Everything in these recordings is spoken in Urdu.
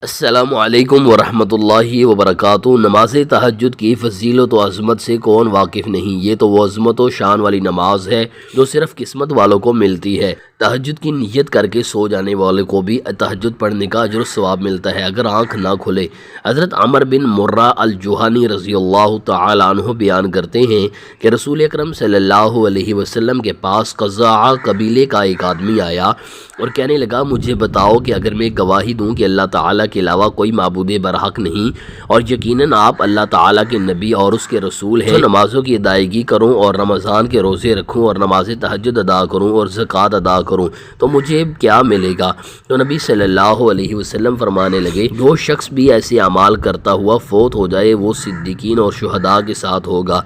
السلام علیکم ورحمۃ اللہ وبرکاتہ۔ نماز تہجد کی فضیلت و عظمت سے کون واقف نہیں؟ یہ تو وہ عظمت و شان والی نماز ہے جو صرف قسمت والوں کو ملتی ہے۔ تہجد کی نیت کر کے سو جانے والے کو بھی تہجد پڑھنے کا اجر و ثواب ملتا ہے اگر آنکھ نہ کھلے۔ حضرت عمر بن مرہ الجہنی رضی اللہ تعالی عنہ بیان کرتے ہیں کہ رسول اکرم صلی اللہ علیہ وسلم کے پاس قزاعہ قبیلے کا ایک آدمی آیا اور کہنے لگا، مجھے بتاؤ کہ اگر میں گواہی دوں کہ اللہ تعالیٰ کے علاوہ کوئی معبود برحق نہیں اور یقیناً آپ اللہ تعالیٰ کے نبی اور اس کے رسول ہیں، تو نمازوں کی ادائیگی کروں اور رمضان کے روزے رکھوں اور نماز تہجد ادا کروں اور زکوٰۃ ادا کروں تو مجھے کیا ملے گا؟ تو نبی صلی اللہ علیہ وسلم فرمانے لگے، جو شخص بھی ایسے اعمال کرتا ہوا فوت ہو جائے وہ صدیقین اور شہداء کے ساتھ ہوگا۔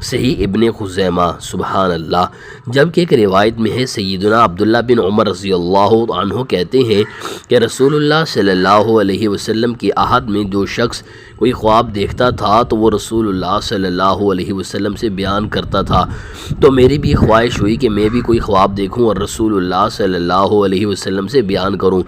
صحیح ابن خزیمہ۔ سبحان اللہ۔ جبکہ ایک روایت میں ہے سیدنا عبداللہ بن عمر رضی اللہ عنہ کہتے ہیں کہ رسول اللہ صلی اللہ علیہ وسلم کی عہد میں جو شخص کوئی خواب دیکھتا تھا تو وہ رسول اللہ صلی اللہ علیہ وسلم سے بیان کرتا تھا، تو میری بھی خواہش ہوئی کہ میں بھی کوئی خواب دیکھوں اور رسول اللہ صلی اللہ علیہ وسلم سے بیان کروں،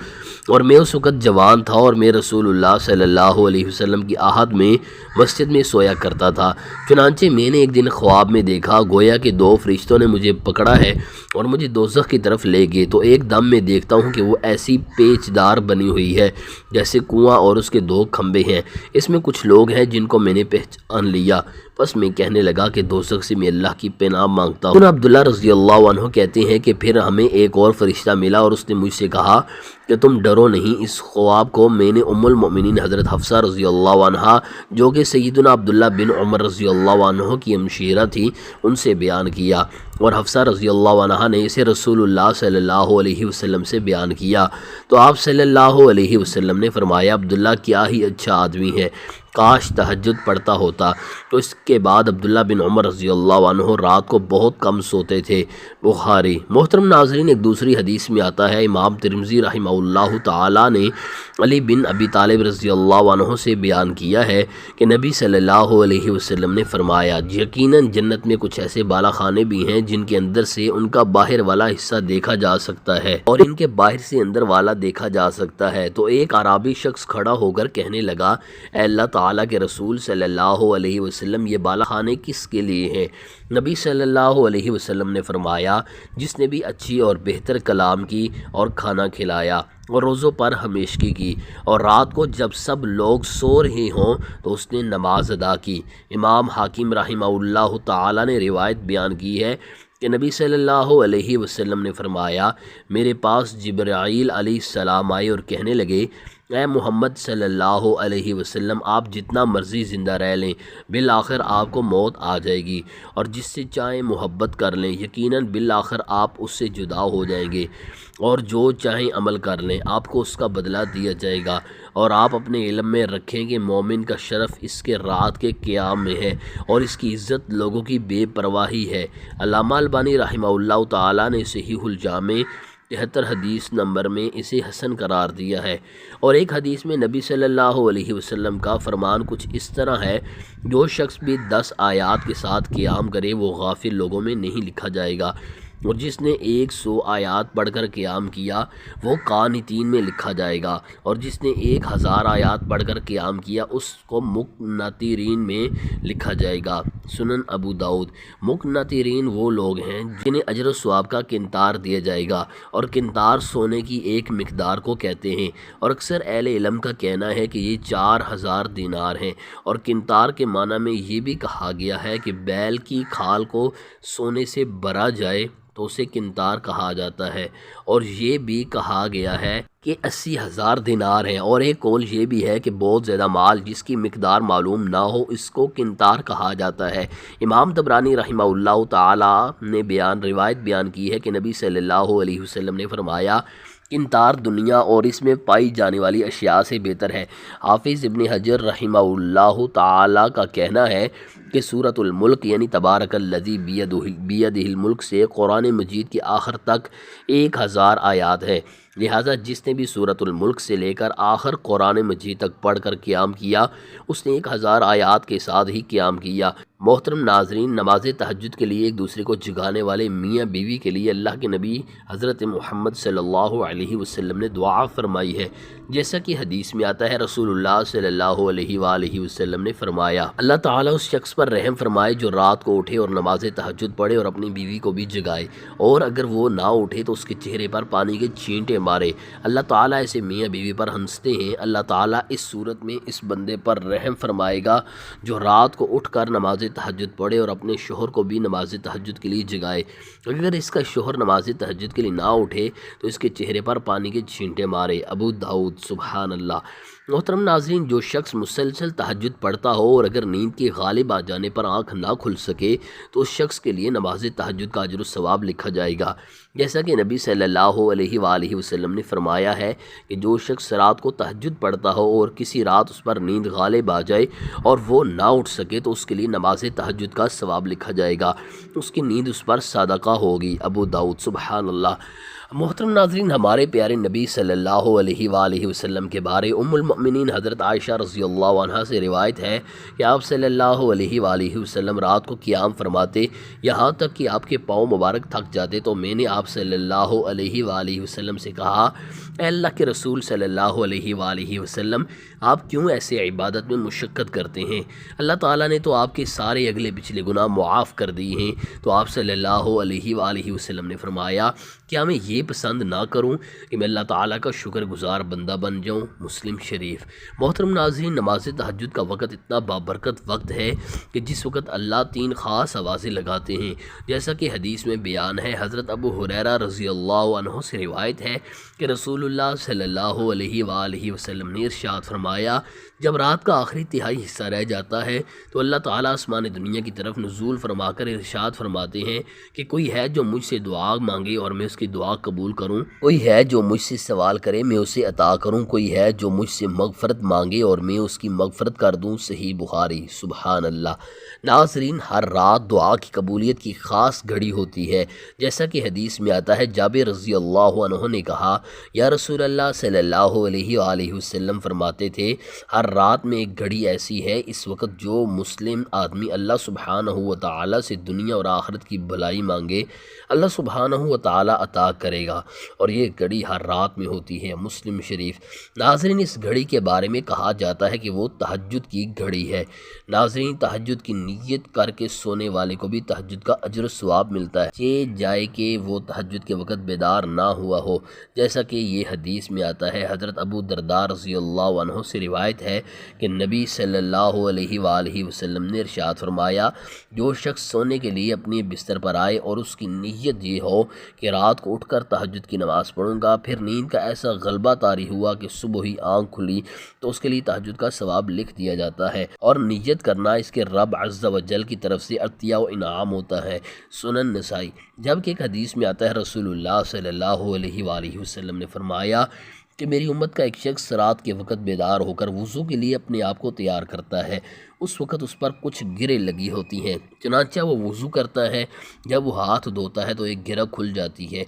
اور میں اس وقت جوان تھا اور میں رسول اللہ صلی اللہ علیہ وسلم کی عہد میں مسجد میں سویا کرتا تھا۔ چنانچہ میں نے ایک دن خواب میں دیکھا گویا کہ دو فرشتوں نے مجھے پکڑا ہے اور مجھے دوزخ کی طرف لے گئے، تو ایک دم میں دیکھتا ہوں کہ وہ ایسی پیچ دار بنی ہوئی ہے جیسے کنواں اور اس کے دو کھمبے ہیں، اس میں کچھ لوگ ہیں جن کو میں نے پہچان لیا، بس میں کہنے لگا کہ دوزخ سے میں اللہ کی پناہ مانگتا ہوں۔ عبداللہ رضی اللہ عنہ کہتے ہیں کہ پھر ہمیں ایک اور فرشتہ ملا اور اس نے مجھ سے کہا کہ تم ڈرو نہیں، اس خواب کو میں نے ام المؤمنین حضرت حفصہ رضی اللہ عنہا جو کہ سیدنا عبداللہ بن عمر رضی اللہ عنہ کی ہمشیرہ تھی ان سے بیان کیا، اور حفصہ رضی اللہ عنہا نے اسے رسول اللہ صلی اللہ علیہ وسلم سے بیان کیا، تو آپ صلی اللہ علیہ وسلم نے فرمایا، عبداللہ کیا ہی اچھا آدمی ہے، کاش تہجد پڑھتا ہوتا۔ تو اس کے بعد عبداللہ بن عمر رضی اللہ عنہ رات کو بہت کم سوتے تھے۔ بخاری۔ محترم ناظرین، ایک دوسری حدیث میں آتا ہے، امام ترمذی رحمہ اللہ تعالی نے علی بن ابی طالب رضی اللہ عنہ سے بیان کیا ہے کہ نبی صلی اللہ علیہ وسلم نے فرمایا، یقیناً جنت میں کچھ ایسے بالا خانے بھی ہیں جن کے اندر سے ان کا باہر والا حصہ دیکھا جا سکتا ہے اور ان کے باہر سے اندر والا دیکھا جا سکتا ہے۔ تو ایک اعرابی شخص کھڑا ہو کر کہنے لگا، اے اللہ تعالیٰ کے رسول صلی اللہ علیہ وسلم، یہ بالا خانے کس کے لیے ہیں؟ نبی صلی اللہ علیہ وسلم نے فرمایا، جس نے بھی اچھی اور بہتر کلام کی اور کھانا کھلایا اور روزوں پر ہمیشگی کی اور رات کو جب سب لوگ سو رہے ہوں تو اس نے نماز ادا کی۔ امام حاکم رحمہ اللہ تعالی نے روایت بیان کی ہے کہ نبی صلی اللہ علیہ وسلم نے فرمایا، میرے پاس جبرائیل علیہ السلام آئے اور کہنے لگے، اے محمد صلی اللہ علیہ وسلم، آپ جتنا مرضی زندہ رہ لیں، بالآخر آپ کو موت آ جائے گی، اور جس سے چاہیں محبت کر لیں، یقیناً بالآخر آپ اس سے جدا ہو جائیں گے، اور جو چاہیں عمل کر لیں، آپ کو اس کا بدلہ دیا جائے گا، اور آپ اپنے علم میں رکھیں کہ مومن کا شرف اس کے رات کے قیام میں ہے اور اس کی عزت لوگوں کی بے پرواہی ہے۔ علامہ البانی رحمہ اللہ تعالیٰ نے صحیح الجامع 73 حدیث نمبر میں اسے حسن قرار دیا ہے، اور ایک حدیث میں نبی صلی اللہ علیہ وسلم کا فرمان کچھ اس طرح ہے، جو شخص بھی 10 آیات کے ساتھ قیام کرے وہ غافل لوگوں میں نہیں لکھا جائے گا، اور جس نے 100 آیات پڑھ کر قیام کیا وہ قانتین میں لکھا جائے گا، اور جس نے 1000 آیات پڑھ کر قیام کیا اس کو مقنطرین میں لکھا جائے گا۔ سنن ابو داؤد۔ مقنطرین وہ لوگ ہیں جنہیں اجر و ثواب کا قنطار دیا جائے گا، اور قنطار سونے کی ایک مقدار کو کہتے ہیں، اور اکثر اہل علم کا کہنا ہے کہ یہ 4000 دینار ہیں، اور قنطار کے معنی میں یہ بھی کہا گیا ہے کہ بیل کی کھال کو سونے سے بھرا جائے تو اسے قنطار کہا جاتا ہے، اور یہ بھی کہا گیا ہے کہ 80,000 دینار ہیں، اور ایک قول یہ بھی ہے کہ بہت زیادہ مال جس کی مقدار معلوم نہ ہو اس کو قنطار کہا جاتا ہے۔ امام طبرانی رحمہ اللہ تعالی نے روایت بیان کی ہے کہ نبی صلی اللہ علیہ وسلم نے فرمایا، قنطار دنیا اور اس میں پائی جانے والی اشیاء سے بہتر ہے۔ حافظ ابن حجر رحمہ اللہ تعالی کا کہنا ہے کہ سورۃ الملک یعنی تبارک الذی بیدہ الملک سے قرآن مجید کے آخر تک 1000 آیات ہیں، لہٰذا جس نے بھی سورۃ الملک سے لے کر آخر قرآن مجید تک پڑھ کر قیام کیا اس نے 1000 آیات کے ساتھ ہی قیام کیا۔ محترم ناظرین، نماز تہجد کے لیے ایک دوسرے کو جگانے والے میاں بیوی کے لیے اللہ کے نبی حضرت محمد صلی اللہ علیہ وسلم نے دعا فرمائی ہے۔ جیسا کہ حدیث میں آتا ہے، رسول اللہ صلی اللہ علیہ وآلہ وسلم نے فرمایا، اللہ تعالیٰ اس شخص پر رحم فرمائے جو رات کو اٹھے اور نماز تہجد پڑھے اور اپنی بیوی کو بھی جگائے، اور اگر وہ نہ اٹھے تو اس کے چہرے پر پانی کے چھینٹے مارے۔ اللہ تعالیٰ ایسے میاں بیوی پر ہنستے ہیں۔ اللہ تعالیٰ اس صورت میں اس بندے پر رحم فرمائے گا جو رات کو اٹھ کر نماز تہجد پڑھے اور اپنے شوہر کو بھی نماز تہجد کے لیے جگائے۔ اگر اس کا شوہر نماز تہجد کے لیے نہ اٹھے تو اس کے چہرے پر پانی کے چھینٹے مارے۔ ابو داؤد۔ سبحان اللہ۔ محترم ناظرین، جو شخص مسلسل تہجد پڑھتا ہو اور اگر نیند کے غالب آ جانے پر آنکھ نہ کھل سکے تو اس شخص کے لیے نماز تہجد کا اجر و ثواب لکھا جائے گا۔ جیسا کہ نبی صلی اللہ علیہ وآلہ وسلم نے فرمایا ہے کہ جو شخص رات کو تہجد پڑھتا ہو اور کسی رات اس پر نیند غالب آ جائے اور وہ نہ اٹھ سکے تو اس کے لیے نماز تہجد کا ثواب لکھا جائے گا، اس کی نیند اس پر صدقہ ہوگی۔ ابو داؤد۔ سبحان اللہ۔ محترم ناظرین، ہمارے پیارے نبی صلی اللہ علیہ وآلہ وسلم کے بارے ام المؤمنین حضرت عائشہ رضی اللہ عنہا سے روایت ہے کہ آپ صلی اللہ علیہ وآلہ وسلم رات کو قیام فرماتے، یہاں تک کہ آپ کے پاؤں مبارک تھک جاتے تو میں نے آپ صلی اللہ علیہ وآلہ وسلم سے کہا، اے اللہ کے رسول صلی اللہ علیہ وآلہ وسلم، آپ کیوں ایسے عبادت میں مشقت کرتے ہیں؟ اللہ تعالیٰ نے تو آپ کے سارے اگلے پچھلے گناہ معاف کر دیے ہیں۔ تو آپ صلی اللہ علیہ وآلہ وسلم نے فرمایا، کیا میں یہ پسند نہ کروں کہ میں اللہ تعالیٰ کا شکر گزار بندہ بن جاؤں؟ مسلم شریف۔ محترم ناظرین، نماز تہجد کا وقت اتنا بابرکت وقت ہے کہ جس وقت اللہ 3 خاص آوازیں لگاتے ہیں، جیسا کہ حدیث میں بیان ہے۔ حضرت ابو ہریرہ رضی اللہ عنہ سے روایت ہے کہ رسول اللہ صلی اللہ علیہ وآلہ وسلم نے ارشاد فرمایا، جب رات کا آخری تہائی حصہ رہ جاتا ہے تو اللہ تعالیٰ آسمان دنیا کی طرف نزول فرما کر ارشاد فرماتے ہیں کہ کوئی ہے جو مجھ سے دعا مانگے اور میں اس کی دعا قبول کروں، کوئی ہے جو مجھ سے سوال کرے میں اسے عطا کروں، کوئی ہے جو مجھ سے مغفرت مانگے اور میں اس کی مغفرت کر دوں۔ صحیح بخاری۔ سبحان اللہ۔ ناظرین، ہر رات دعا کی قبولیت کی خاص گھڑی ہوتی ہے، جیسا کہ حدیث میں آتا ہے۔ جابر رضی اللہ عنہ نے کہا، یا رسول اللہ صلی اللہ علیہ وآلہ وسلم فرماتے تھے، ہر رات میں ایک گھڑی ایسی ہے اس وقت جو مسلم آدمی اللہ سبحانہ و تعالیٰ سے دنیا اور آخرت کی بھلائی مانگے، اللہ سبحانہ و تعالیٰ عطا کرے گا، اور یہ گھڑی ہر رات میں ہوتی ہے۔ مسلم شریف۔ ناظرین، اس گھڑی کے بارے میں کہا جاتا ہے کہ وہ تہجد کی گھڑی ہے۔ ناظرین، تہجد کی نیت کر کے سونے والے کو بھی تہجد کا اجر و ثواب ملتا ہے، چہ جائے کہ وہ تہجد کے وقت بیدار نہ ہوا ہو، جیسا کہ یہ حدیث میں آتا ہے۔ حضرت ابو درداء رضی اللہ عنہ سے روایت ہے کہ نبی صلی اللہ علیہ وآلہ وسلم نے ارشاد فرمایا، جو شخص سونے کے لیے اپنے بستر پر آئے اور اس کی نیت یہ ہو کہ رات کو اٹھ کر تہجد کی نماز پڑھوں گا، پھر نیند کا ایسا غلبہ طاری ہوا کہ صبح ہی آنکھ کھلی، تو اس کے لیے تہجد کا ثواب لکھ دیا جاتا ہے، اور نیت کرنا اس کے رب عز و جل کی طرف سے عطیہ و انعام ہوتا ہے۔ سنن نسائی۔ جبکہ ایک حدیث میں آتا ہے، رسول اللہ صلی اللہ علیہ وآلہ وسلم نے فرمایا کہ میری امت کا ایک شخص رات کے وقت بیدار ہو کر وضو کے لیے اپنے آپ کو تیار کرتا ہے، اس وقت اس پر کچھ گریں لگی ہوتی ہیں، چنانچہ وہ وضو کرتا ہے، جب وہ ہاتھ دھوتا ہے تو ایک گرہ کھل جاتی ہے،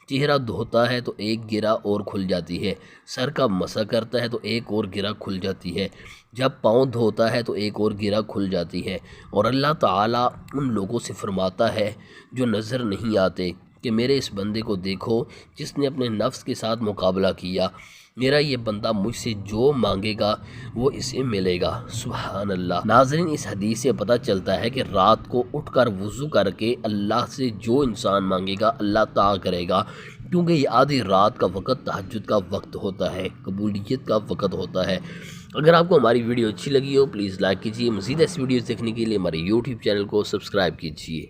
چہرہ دھوتا ہے تو ایک گرہ اور کھل جاتی ہے، سر کا مسح کرتا ہے تو ایک اور گرہ کھل جاتی ہے، جب پاؤں دھوتا ہے تو ایک اور گرہ کھل جاتی ہے، اور اللہ تعالیٰ ان لوگوں سے فرماتا ہے جو نظر نہیں آتے کہ میرے اس بندے کو دیکھو جس نے اپنے نفس کے ساتھ مقابلہ کیا، میرا یہ بندہ مجھ سے جو مانگے گا وہ اسے ملے گا۔ سبحان اللہ۔ ناظرین، اس حدیث سے پتہ چلتا ہے کہ رات کو اٹھ کر وضو کر کے اللہ سے جو انسان مانگے گا اللہ عطا کرے گا، کیونکہ یہ آدھی رات کا وقت تہجد کا وقت ہوتا ہے، قبولیت کا وقت ہوتا ہے۔ اگر آپ کو ہماری ویڈیو اچھی لگی ہو پلیز لائک کیجیے، مزید ایسی ویڈیوز دیکھنے کے لیے ہمارے یوٹیوب چینل کو سبسکرائب کیجیے۔